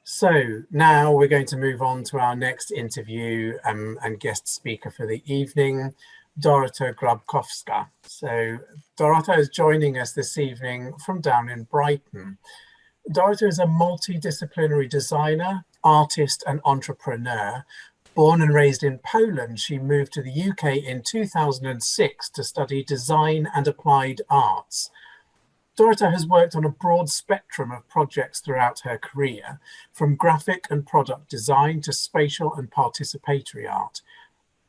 So now we're going to move on to our next interview and guest speaker for the evening, Dorota Grabkowska. So Dorota is joining us this evening from down in Brighton. Dorota is a multidisciplinary designer, artist and entrepreneur. Born and raised in Poland, she moved to the UK in 2006 to study design and applied arts. Dorota has worked on a broad spectrum of projects throughout her career, from graphic and product design to spatial and participatory art.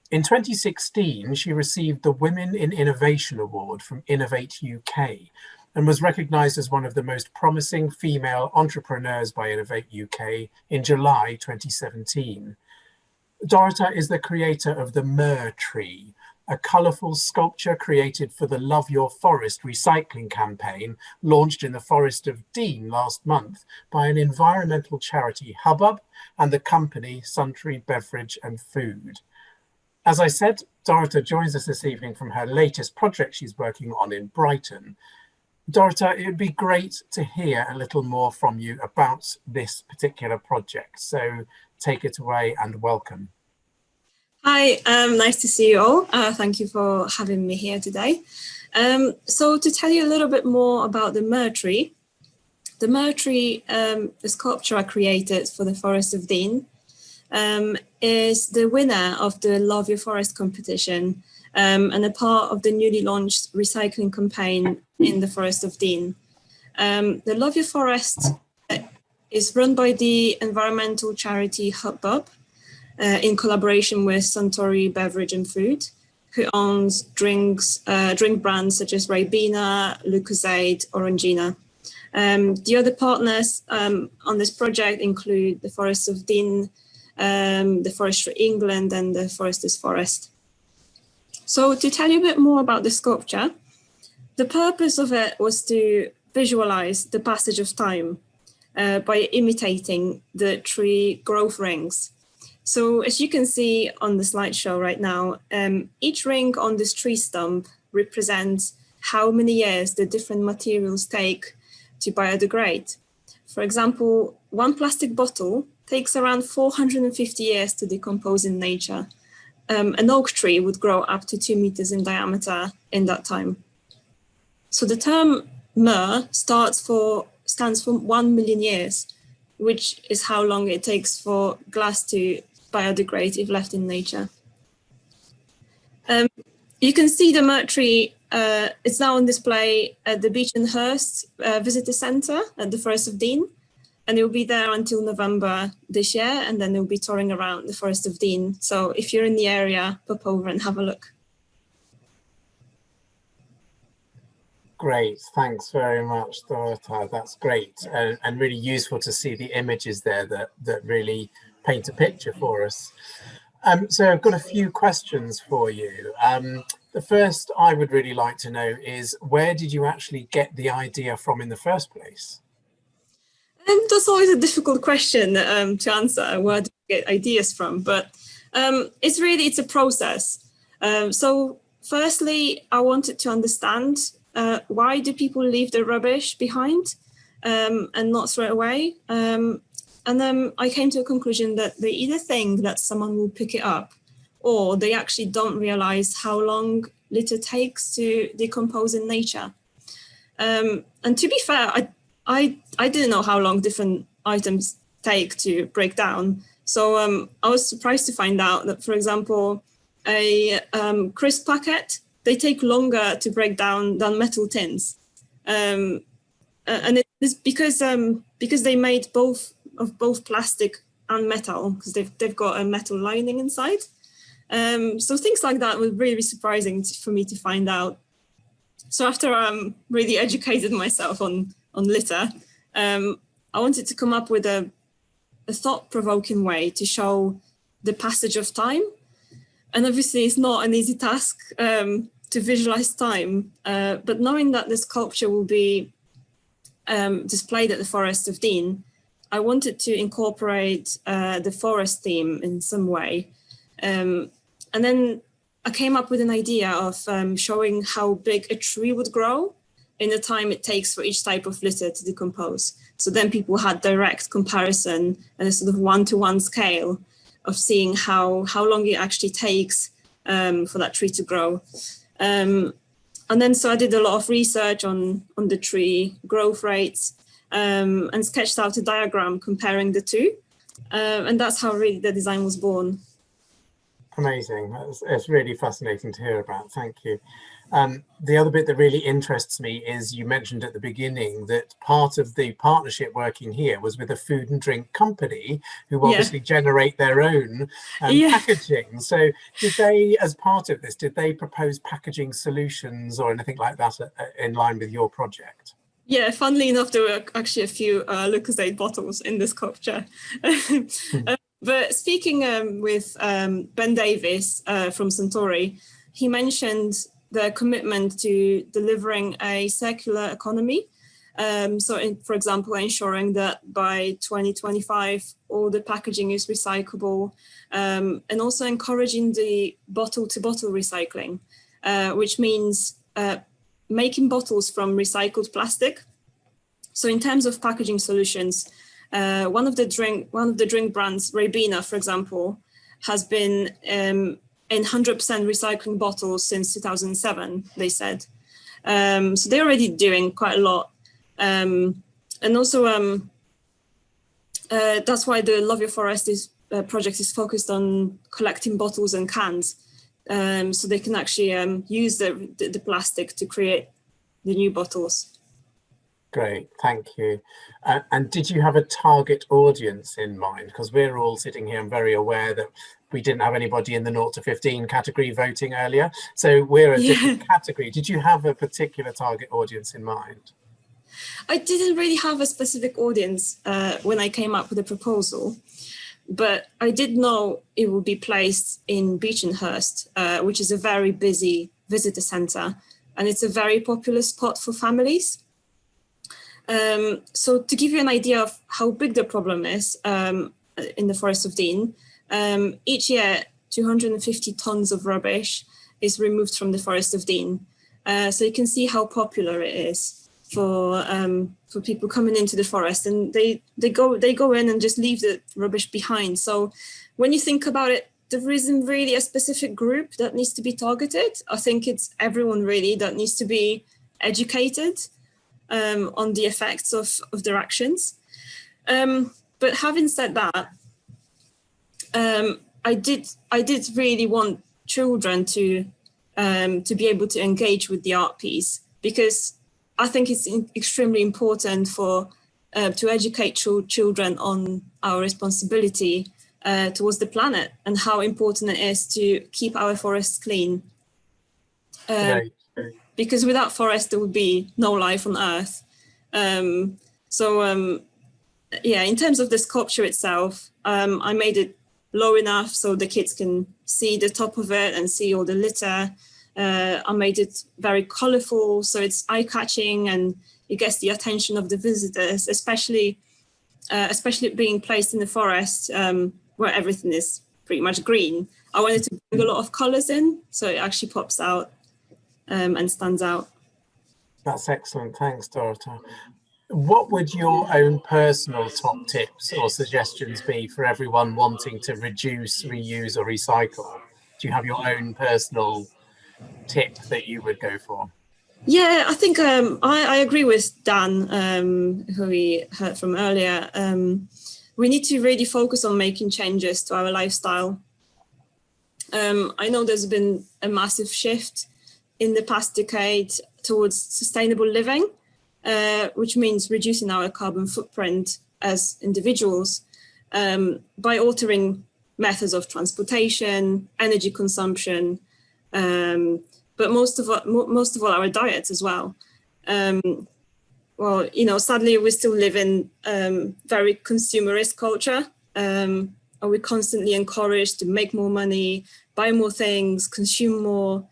In 2016, she received the Women in Innovation Award from Innovate UK and was recognised as one of the most promising female entrepreneurs by Innovate UK in July 2017. Dorota is the creator of the Myr Tree, a colourful sculpture created for the Love Your Forest recycling campaign launched in the Forest of Dean last month by an environmental charity Hubbub and the company Suntory Beverage and Food. As I said, Dorota joins us this evening from her latest project she's working on in Brighton. Dorota, it would be great to hear a little more from you about this particular project. So take it away and welcome. Hi, nice to see you all. Thank you for having me here today. So to tell you a little bit more about the Myr Tree, the sculpture I created for the Forest of Dean, is the winner of the Love Your Forest competition and a part of the newly launched recycling campaign in the Forest of Dean. The Love Your Forest is run by the environmental charity Hubbub, in collaboration with Suntory Beverage and Food, who owns drink brands such as Ribena, Lucozade, Orangina. The other partners on this project include the Forest of Dean, the Forestry England, and the Foresters Forest. So to tell you a bit more about the sculpture, the purpose of it was to visualize the passage of time by imitating the tree growth rings. So as you can see on the slideshow right now, each ring on this tree stump represents how many years the different materials take to biodegrade. For example, one plastic bottle takes around 450 years to decompose in nature. An oak tree would grow up to 2 meters in diameter in that time. So the term Myr stands for 1 million years, which is how long it takes for glass to biodegrade if left in nature. You can see the Myr Tree, it's now on display at the Beach and Hurst Visitor Centre at the Forest of Dean, and it will be there until November this year, and then it will be touring around the Forest of Dean. So if you're in the area, pop over and have a look. Great, thanks very much, Dorota. That's great, and really useful to see the images there that really paint a picture for us. So I've got a few questions for you. The first I would really like to know is, where did you actually get the idea from in the first place? That's always a difficult question to answer, where do you get ideas from? But it's a process. So firstly, I wanted to understand why do people leave their rubbish behind and not throw it away? And then I came to a conclusion that they either think that someone will pick it up, or they actually don't realize how long litter takes to decompose in nature. And to be fair, I didn't know how long different items take to break down. So I was surprised to find out that, for example, a crisp packet, they take longer to break down than metal tins. And it's because they made both plastic and metal, because they've got a metal lining inside. So things like that were really surprising for me to find out. So after I really educated myself on litter, I wanted to come up with a thought-provoking way to show the passage of time. And obviously it's not an easy task to visualize time, but knowing that the sculpture will be displayed at the Forest of Dean, I wanted to incorporate the forest theme in some way. And then I came up with an idea of showing how big a tree would grow in the time it takes for each type of litter to decompose. So then people had direct comparison and a sort of one-to-one scale of seeing how long it actually takes for that tree to grow. And then so I did a lot of research on the tree growth rates and sketched out a diagram comparing the two. And that's how really the design was born. Amazing. It's really fascinating to hear about. Thank you. The other bit that really interests me is you mentioned at the beginning that part of the partnership working here was with a food and drink company who obviously generate their own packaging. So did they, as part of this, did they propose packaging solutions or anything like that in line with your project? Yeah, funnily enough, there were actually a few Lucozade bottles in the sculpture. But speaking with Ben Davis from Suntory, he mentioned the commitment to delivering a circular economy. For example, ensuring that by 2025, all the packaging is recyclable, and also encouraging the bottle-to-bottle recycling, which means making bottles from recycled plastic. So in terms of packaging solutions, one of the drink brands, Ribena, for example, has been in 100% recycling bottles since 2007, they said. So they're already doing quite a lot. And also, that's why the Love Your Forest project is focused on collecting bottles and cans, so they can actually use the plastic to create the new bottles. Great, thank you. And did you have a target audience in mind? Because we're all sitting here and very aware that we didn't have anybody in the 0 to 15 category voting earlier. So we're a different category. Did you have a particular target audience in mind? I didn't really have a specific audience when I came up with the proposal, but I did know it would be placed in Beechenhurst, which is a very busy visitor centre, and it's a very popular spot for families. So to give you an idea of how big the problem is in the Forest of Dean, each year 250 tons of rubbish is removed from the Forest of Dean. So you can see how popular it is for people coming into the forest, and they go in and just leave the rubbish behind. So when you think about it, there isn't really a specific group that needs to be targeted. I think it's everyone really that needs to be educated on the effects of their actions. But having said that, I did really want children to be able to engage with the art piece, because I think it's extremely important to educate children on our responsibility towards the planet and how important it is to keep our forests clean. Because without forest, there would be no life on Earth. In terms of the sculpture itself, I made it low enough so the kids can see the top of it and see all the litter. I made it very colourful, so it's eye-catching and it gets the attention of the visitors, especially being placed in the forest where everything is pretty much green. I wanted to bring a lot of colours in, so it actually pops out and stands out. That's excellent. Thanks, Dorota. What would your own personal top tips or suggestions be for everyone wanting to reduce, reuse or recycle? Do you have your own personal tip that you would go for? Yeah, I think I agree with Dan, who we heard from earlier. We need to really focus on making changes to our lifestyle. I know there's been a massive shift in the past decade towards sustainable living, which means reducing our carbon footprint as individuals by altering methods of transportation, energy consumption, but most of all our diets as well. Sadly, we still live in very consumerist culture. And we're constantly encouraged to make more money, buy more things, consume more.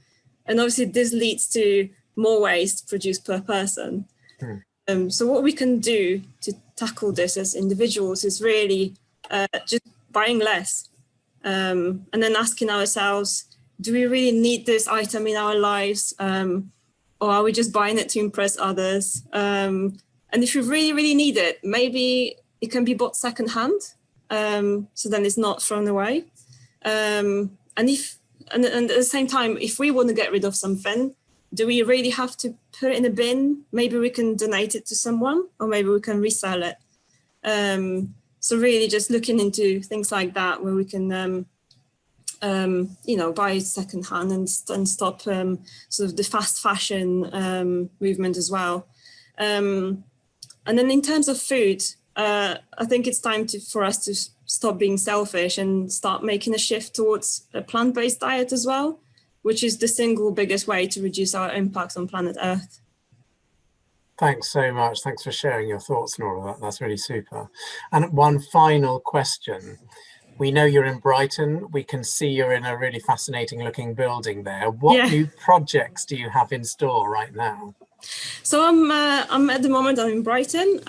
And obviously this leads to more waste produced per person. So what we can do to tackle this as individuals is really just buying less, and then asking ourselves, do we really need this item in our lives? or are we just buying it to impress others? And if you really, really need it, maybe it can be bought secondhand, so then it's not thrown away. And at the same time, if we want to get rid of something, do we really have to put it in a bin? Maybe we can donate it to someone, or maybe we can resell it. So really just looking into things like that, where we can, you know, buy secondhand and stop sort of the fast fashion movement as well. And then in terms of food, I think it's time for us to stop being selfish and start making a shift towards a plant-based diet as well, which is the single biggest way to reduce our impact on planet Earth. Thanks so much. Thanks for sharing your thoughts and all of that. That's really super. And one final question. We know you're in Brighton. We can see you're in a really fascinating looking building there. What new projects do you have in store right now? So I'm at the moment, I'm in Brighton.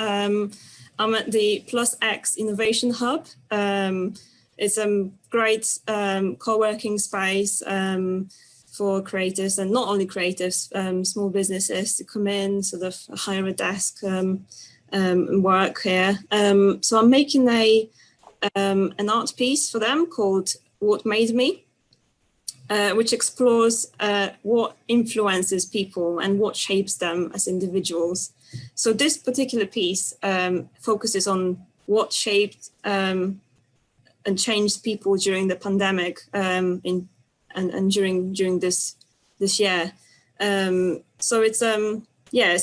I'm at the +X Innovation Hub. It's a great co-working space for creatives, and not only creatives, small businesses to come in, sort of hire a desk and work here. So I'm making an art piece for them called What Made Me, which explores what influences people and what shapes them as individuals. So this particular piece focuses on what shaped and changed people during the pandemic and during this year. So it's so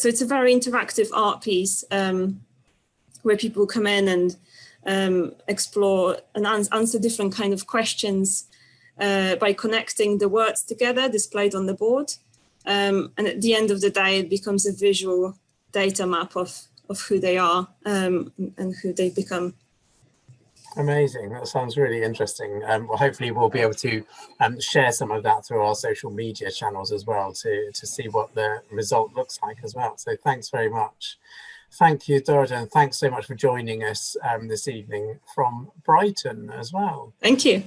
it's a very interactive art piece where people come in and explore and answer different kind of questions by connecting the words together displayed on the board. And at the end of the day, it becomes a visual data map of who they are and who they become. Amazing. That sounds really interesting. Well, hopefully we'll be able to share some of that through our social media channels as well to see what the result looks like as well. So thanks very much. Thank you, Dorota, and thanks so much for joining us this evening from Brighton as well. Thank you.